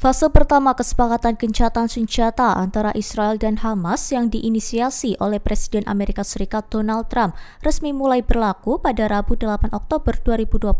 Fase pertama kesepakatan gencatan senjata antara Israel dan Hamas yang diinisiasi oleh Presiden Amerika Serikat Donald Trump resmi mulai berlaku pada Rabu 8 Oktober 2025.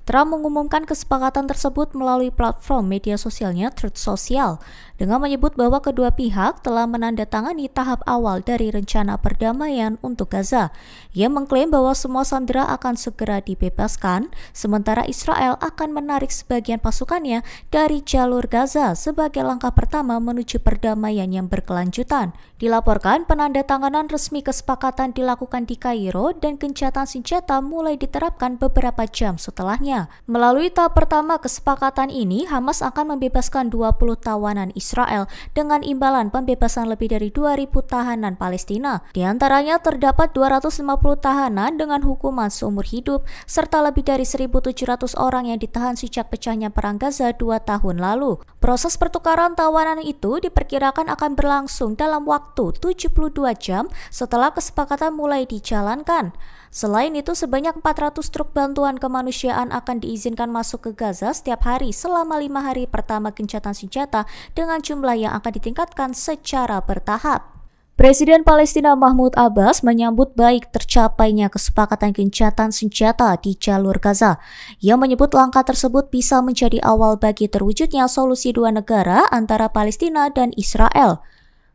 Trump mengumumkan kesepakatan tersebut melalui platform media sosialnya Truth Social dengan menyebut bahwa kedua pihak telah menandatangani tahap awal dari rencana perdamaian untuk Gaza. Ia mengklaim bahwa semua sandera akan segera dibebaskan, sementara Israel akan menarik sebagian pasukannya dari jalur Gaza sebagai langkah pertama menuju perdamaian yang berkelanjutan. Dilaporkan penandatanganan resmi kesepakatan dilakukan di Kairo dan gencatan senjata mulai diterapkan beberapa jam setelahnya. Melalui tahap pertama kesepakatan ini, Hamas akan membebaskan 20 tawanan Israel dengan imbalan pembebasan lebih dari 2.000 tahanan Palestina. Di antaranya terdapat 250 tahanan dengan hukuman seumur hidup, serta lebih dari 1.700 orang yang ditahan sejak pecahnya Perang Gaza 2 tahun lalu. Proses pertukaran tawanan itu diperkirakan akan berlangsung dalam waktu 72 jam setelah kesepakatan mulai dijalankan. Selain itu, sebanyak 400 truk bantuan kemanusiaan akan diizinkan masuk ke Gaza setiap hari selama 5 hari pertama gencatan senjata dengan jumlah yang akan ditingkatkan secara bertahap. Presiden Palestina Mahmud Abbas menyambut baik tercapainya kesepakatan gencatan senjata di jalur Gaza. Ia menyebut langkah tersebut bisa menjadi awal bagi terwujudnya solusi dua negara antara Palestina dan Israel.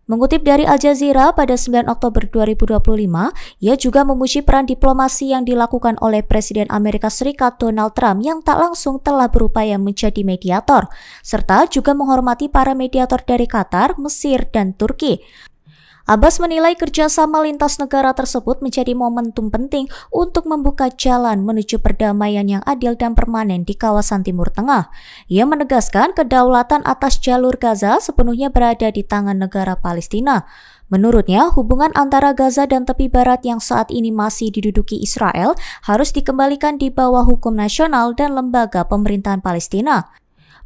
Mengutip dari Al Jazeera pada 9 Oktober 2025, ia juga memuji peran diplomasi yang dilakukan oleh Presiden Amerika Serikat Donald Trump yang tak langsung telah berupaya menjadi mediator, serta juga menghormati para mediator dari Qatar, Mesir, dan Turki. Abbas menilai kerjasama lintas negara tersebut menjadi momentum penting untuk membuka jalan menuju perdamaian yang adil dan permanen di kawasan Timur Tengah. Ia menegaskan kedaulatan atas jalur Gaza sepenuhnya berada di tangan negara Palestina. Menurutnya, hubungan antara Gaza dan tepi barat yang saat ini masih diduduki Israel harus dikembalikan di bawah hukum nasional dan lembaga pemerintahan Palestina.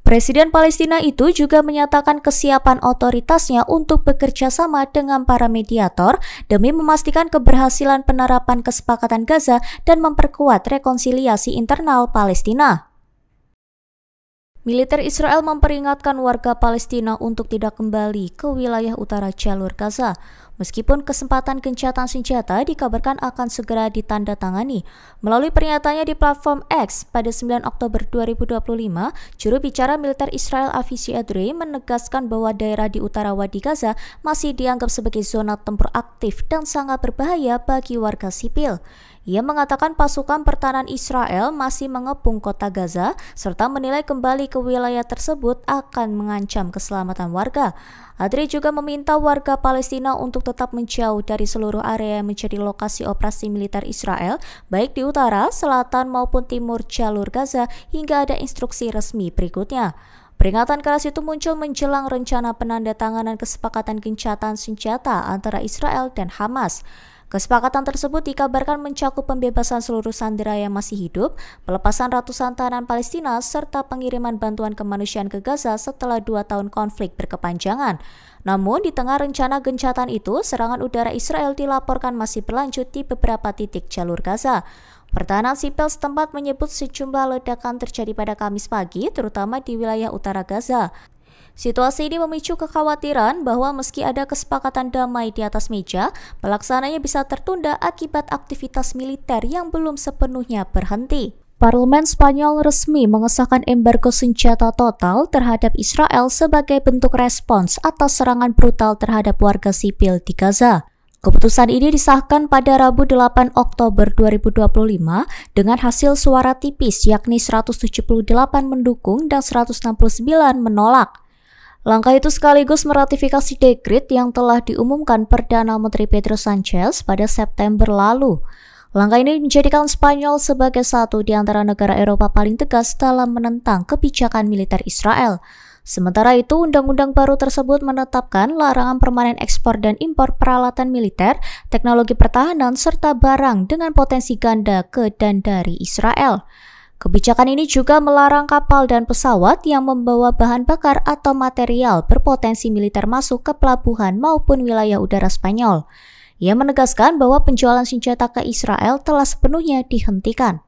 Presiden Palestina itu juga menyatakan kesiapan otoritasnya untuk bekerja sama dengan para mediator demi memastikan keberhasilan penerapan kesepakatan Gaza dan memperkuat rekonsiliasi internal Palestina. Militer Israel memperingatkan warga Palestina untuk tidak kembali ke wilayah utara jalur Gaza. Meskipun kesempatan gencatan senjata dikabarkan akan segera ditandatangani. Melalui pernyataannya di platform X pada 9 Oktober 2025, juru bicara militer Israel Avizi Adrei menegaskan bahwa daerah di utara Wadi Gaza masih dianggap sebagai zona tempur aktif dan sangat berbahaya bagi warga sipil. Ia mengatakan pasukan pertahanan Israel masih mengepung kota Gaza serta menilai kembali ke wilayah tersebut akan mengancam keselamatan warga. Adrei juga meminta warga Palestina untuk tetap menjauh dari seluruh area yang menjadi lokasi operasi militer Israel, baik di utara, selatan maupun timur jalur Gaza hingga ada instruksi resmi berikutnya. Peringatan keras itu muncul menjelang rencana penandatanganan kesepakatan gencatan senjata antara Israel dan Hamas. Kesepakatan tersebut dikabarkan mencakup pembebasan seluruh sandera yang masih hidup, pelepasan ratusan tahanan Palestina, serta pengiriman bantuan kemanusiaan ke Gaza setelah 2 tahun konflik berkepanjangan. Namun, di tengah rencana gencatan itu, serangan udara Israel dilaporkan masih berlanjut di beberapa titik jalur Gaza. Pertahanan sipil setempat menyebut sejumlah ledakan terjadi pada Kamis pagi, terutama di wilayah utara Gaza. Situasi ini memicu kekhawatiran bahwa meski ada kesepakatan damai di atas meja, pelaksananya bisa tertunda akibat aktivitas militer yang belum sepenuhnya berhenti. Parlemen Spanyol resmi mengesahkan embargo senjata total terhadap Israel sebagai bentuk respons atas serangan brutal terhadap warga sipil di Gaza. Keputusan ini disahkan pada Rabu 8 Oktober 2025 dengan hasil suara tipis yakni 178 mendukung dan 169 menolak. Langkah itu sekaligus meratifikasi dekret yang telah diumumkan Perdana Menteri Pedro Sanchez pada September lalu. Langkah ini menjadikan Spanyol sebagai satu di antara negara Eropa paling tegas dalam menentang kebijakan militer Israel. Sementara itu, undang-undang baru tersebut menetapkan larangan permanen ekspor dan impor peralatan militer, teknologi pertahanan, serta barang dengan potensi ganda ke dan dari Israel. Kebijakan ini juga melarang kapal dan pesawat yang membawa bahan bakar atau material berpotensi militer masuk ke pelabuhan maupun wilayah udara Spanyol. Ia menegaskan bahwa penjualan senjata ke Israel telah sepenuhnya dihentikan.